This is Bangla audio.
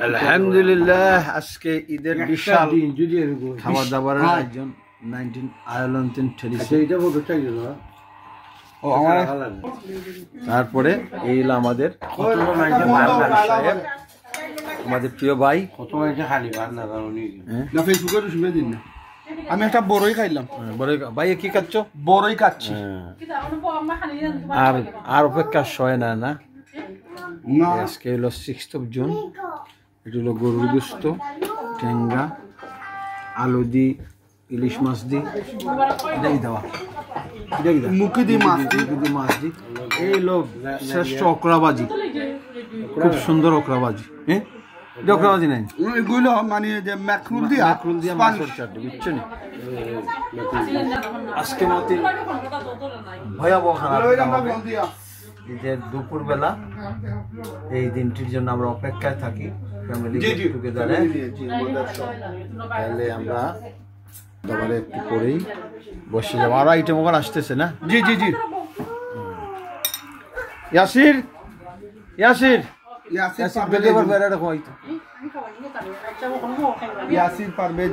আলহামদুলিল্লাহ আজকে ঈদের বিশাল খাবার দাবারের আয়োজন 19 আয়োজন তারপরে এই আমাদের আমাদের প্রিয় ভাই আমি একটা বড়ই খাইলাম। বড়ই ভাই কি খাচ্ছ? বড়ই খাচ্ছি। আর অপেক্ষা হয় না না আজকে হলো 6th of June। এটা হলো গরুর গোশত, টেঙ্গা, আলু দি, ইলিশ মাছ দি, এটাই দেওয়া মুখি দি মাছ দি। এই লোক শ্রেষ্ঠ অকরাবাজি, খুব সুন্দর অকরাবাজি। হ্যাঁ অকরাবাজি নাই এগুলো মানে যে ম্যাকরুল দিয়া মাছের চাটনি বুঝছেন। আজকে মতে ভয়াবহ খারাপ ঈদের দুপুর বেলা এই দিনটির জন্য আমরা অপেক্ষায় থাকি ফ্যামিলি টুগেদারে। তাহলে আমরা তারপরে একটু পরেই বসে যাবো। আরো আইটেম ওখানে আসতেছে না? জি জি জি। ইয়াসির ইয়াসির ইয়াসির বেলে আবার বেড়া রাখো। ইয়াসির পারভেজ